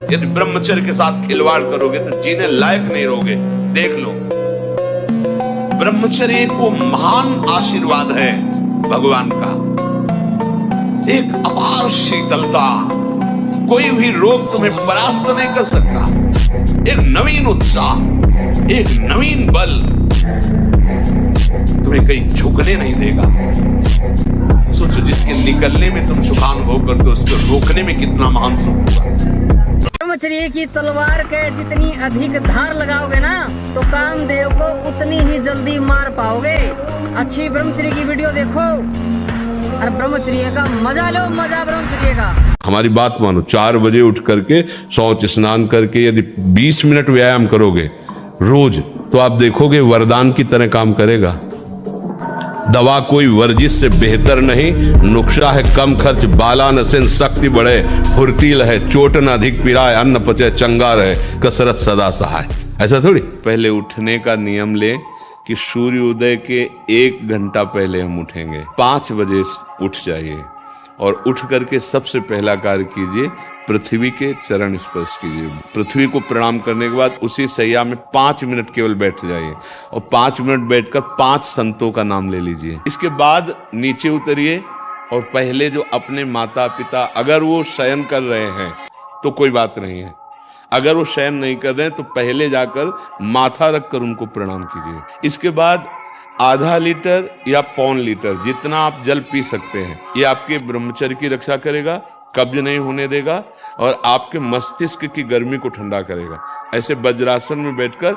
यदि ब्रह्मचर्य के साथ खिलवाड़ करोगे तो जीने लायक नहीं रहोगे। देख लो, ब्रह्मचर्य एक वो महान आशीर्वाद है भगवान का, एक अपार शीतलता, कोई भी रोग तुम्हें परास्त नहीं कर सकता, एक नवीन उत्साह, एक नवीन बल तुम्हें कहीं झुकने नहीं देगा। सोचो, जिसके निकलने में तुम सुखानुभव करते हो, उसको रोकने में कितना महान सुख होगा। ब्रह्मचर्य की तलवार के जितनी अधिक धार लगाओगे ना, तो कामदेव को उतनी ही जल्दी मार पाओगे। अच्छी ब्रह्मचर्य की वीडियो देखो और ब्रह्मचर्य का मजा लो, मजा ब्रह्मचर्य का। हमारी बात मानो, 4 बजे उठ करके शौच स्नान करके यदि 20 मिनट व्यायाम करोगे रोज, तो आप देखोगे वरदान की तरह काम करेगा। दवा कोई वर्जिश से बेहतर नहीं, नुस्खा है कम खर्च, बाला नसेन शक्ति बढ़े, फुर्तील है चोट न अधिक पिराए, अन्न पचे चंगा रहे, कसरत सदा सहाय। ऐसा थोड़ी। पहले उठने का नियम ले कि सूर्योदय के 1 घंटा पहले हम उठेंगे। 5 बजे उठ जाइए और उठ करके सबसे पहला कार्य कीजिए, पृथ्वी के चरण स्पर्श कीजिए। पृथ्वी को प्रणाम करने के बाद उसी सैया में 5 मिनट केवल बैठ जाइए और 5 मिनट बैठकर 5 संतों का नाम ले लीजिए। इसके बाद नीचे उतरिए और पहले जो अपने माता पिता, अगर वो शयन कर रहे हैं तो कोई बात नहीं है, अगर वो शयन नहीं कर रहे हैं तो पहले जाकर माथा रखकर उनको प्रणाम कीजिए। इसके बाद आधा लीटर या 1.25 लीटर जितना आप जल पी सकते हैं, ये आपके ब्रह्मचर्य की रक्षा करेगा, कब्ज नहीं होने देगा और आपके मस्तिष्क की गर्मी को ठंडा करेगा। ऐसे वज्रासन में बैठकर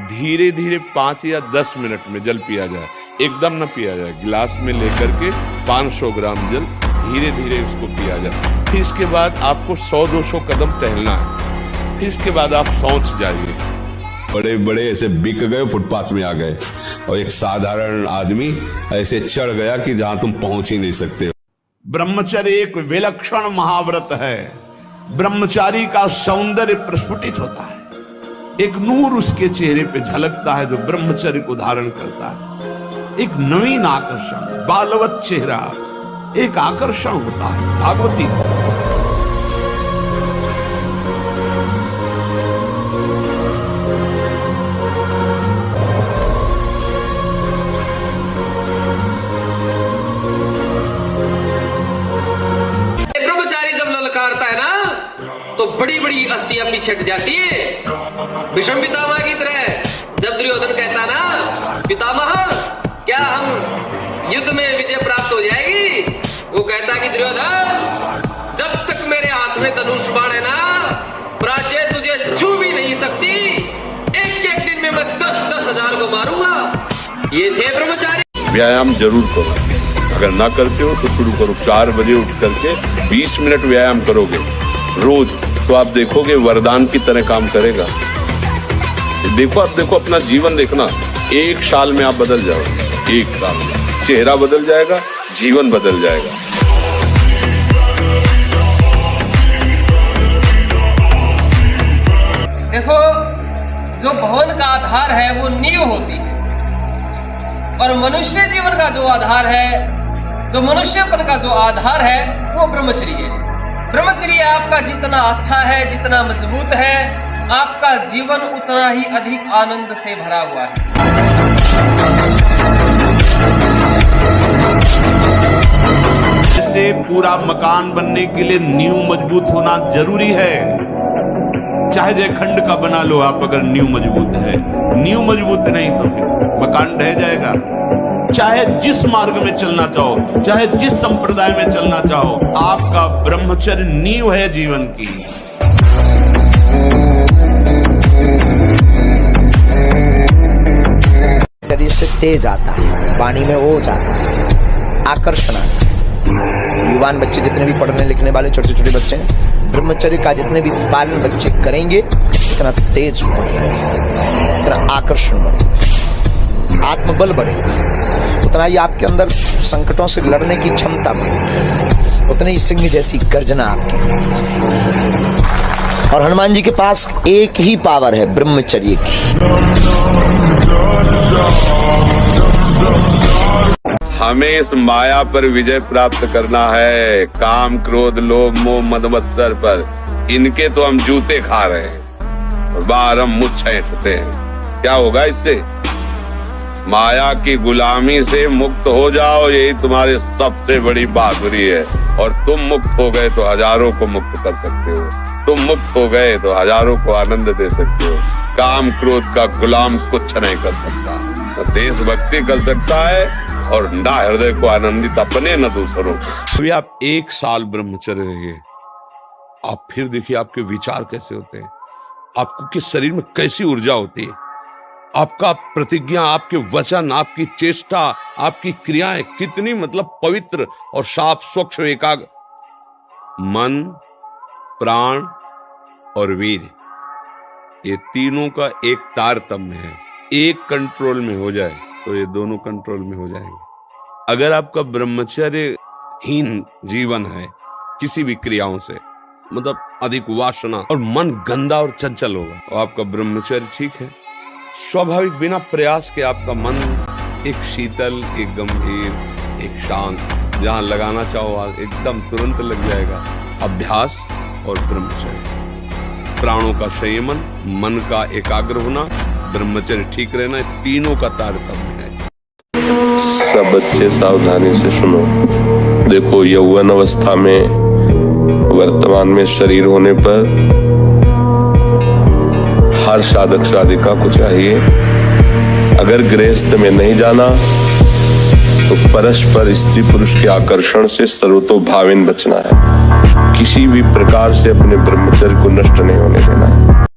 धीरे धीरे 5 या 10 मिनट में जल पिया जाए, एकदम न पिया जाए। गिलास में लेकर के 500 ग्राम जल धीरे धीरे उसको पिया जाए। फिर इसके बाद आपको 100-200 कदम टहलना है। फिर इसके बाद आप शौच जाइए। बड़े बड़े ऐसे बिक गए, फुटपाथ में आ गए और एक साधारण आदमी ऐसे चढ़ गया कि जहां तुम पहुंच ही नहीं सकते। ब्रह्मचर्य एक विलक्षण महाव्रत है। ब्रह्मचारी का सौंदर्य प्रस्फुटित होता है, एक नूर उसके चेहरे पे झलकता है जो ब्रह्मचर्य को धारण करता है। एक नवीन आकर्षण, बालवत चेहरा, एक आकर्षण होता है भागवती। है ना, तो बड़ी बड़ी अस्थियां पीछे हट जाती है। विषम पितामह की तरह जब दुर्योधन कहता ना, पितामह क्या हम युद्ध में विजय प्राप्त हो जाएगी, वो कहता कि दुर्योधन जब तक मेरे हाथ में धनुष बाण है ना, प्राच्य तुझे छू भी नहीं सकती। एक दिन में मैं 10-10 हजार को मारूंगा। ये थे ब्रह्मचारी। व्यायाम जरूर करो, अगर ना करते हो तो शुरू करो। 4 बजे उठ करके 20 मिनट व्यायाम करोगे रोज, तो आप देखोगे वरदान की तरह काम करेगा। देखो, आप देखो, अपना जीवन देखना, 1 साल में आप बदल जाओगे। 1 साल में चेहरा बदल जाएगा, जीवन बदल जाएगा। देखो, जो भवन का आधार है वो नींव होती है, और मनुष्य जीवन का जो आधार है, जो मनुष्यपन का जो आधार है, वो ब्रह्मचर्य है। ब्रह्मचर्य आपका जितना अच्छा है, जितना मजबूत है, आपका जीवन उतना ही अधिक आनंद से भरा हुआ है। जैसे पूरा मकान बनने के लिए नींव मजबूत होना जरूरी है। चाहे जयखंड का बना लो आप, अगर नींव मजबूत है, नींव मजबूत नहीं तो फिर मकान ढह जाएगा। चाहे जिस मार्ग में चलना चाहो, चाहे जिस संप्रदाय में चलना चाहो, आपका ब्रह्मचर्य नींव है जीवन की। शरीर से तेज आता है, वाणी में ओज आता है, आकर्षण आता है। युवान बच्चे जितने भी पढ़ने लिखने वाले छोटे छोटे बच्चे हैं, ब्रह्मचर्य का जितने भी पालन बच्चे करेंगे, इतना तेज बढ़ेगा, इतना आकर्षण बढ़ेगा, आत्मबल बढ़ेगा, उतना ही आपके अंदर संकटों से लड़ने की क्षमता बढ़ेगी, उतनी ही सिंह जैसी गर्जना आपकी होती जाएगी। और हनुमान जी के पास एक ही पावर है, ब्रह्मचर्य की। हमें इस माया पर विजय प्राप्त करना है, काम क्रोध लोभ मोह मद मत्सर पर। इनके तो हम जूते खा रहे हैं और बाहर हम मुँह छेंटते हैं। क्या होगा इससे? माया की गुलामी से मुक्त हो जाओ, यही तुम्हारी सबसे बड़ी बहादुरी है। और तुम मुक्त हो गए तो हजारों को मुक्त कर सकते हो, तुम मुक्त हो गए तो हजारों को आनंद दे सकते हो। काम क्रोध का गुलाम कुछ नहीं कर सकता, न देशभक्ति कर सकता है और ना हृदय को आनंदित अपने न दूसरों को। अभी आप 1 साल ब्रह्मचर्य रहिए, आप फिर देखिए आपके विचार कैसे होते हैं, आपको किस शरीर में कैसी ऊर्जा होती है, आपका प्रतिज्ञा, आपके वचन, आपकी चेष्टा, आपकी क्रियाएं कितनी मतलब पवित्र और साफ स्वच्छ एकाग्र। मन, प्राण और वीर, ये तीनों का एक तारतम्य है। एक कंट्रोल में हो जाए तो ये दोनों कंट्रोल में हो जाएंगे। अगर आपका ब्रह्मचर्यहीन जीवन है किसी भी क्रियाओं से, मतलब अधिक वासना और मन गंदा और चंचल होगा, तो आपका ब्रह्मचर्य ठीक है। स्वाभाविक बिना प्रयास के आपका मन एक शीतल, एक गंभीर, एक शांत, जहां लगाना चाहो एकदम तुरंत लग जाएगा। अभ्यास और ब्रह्मचर्य, प्राणों का संयमन, मन का एकाग्र होना, ब्रह्मचर्य ठीक रहना, तीनों का तारतम्य है। सब बच्चे सावधानी से सुनो। देखो, यौवन अवस्था में वर्तमान में शरीर होने पर हर साधक साधिका को चाहिए, अगर गृहस्थ में नहीं जाना तो परस्पर स्त्री पुरुष के आकर्षण से सर्वतोभावेन बचना है। किसी भी प्रकार से अपने ब्रह्मचर्य को नष्ट नहीं होने देना है।